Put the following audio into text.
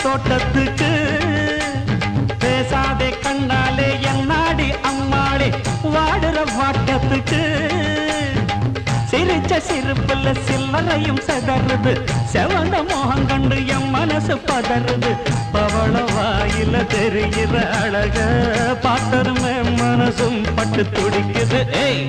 தோட்டத்துக்கு பேசாதே கண்ணாலே என்னாடி அம்மாளே வாடுற வாட்டத்துக்கு சிரிச்ச சிரிப்புல சில்லறையும் செதறுது செவந்த மோகம் கண்டு என் மனசு பதறுது பவள வாயில தெரிகிற அழக பார்த்ததுமே மனசும் பட்டு துடிக்குது ஏய்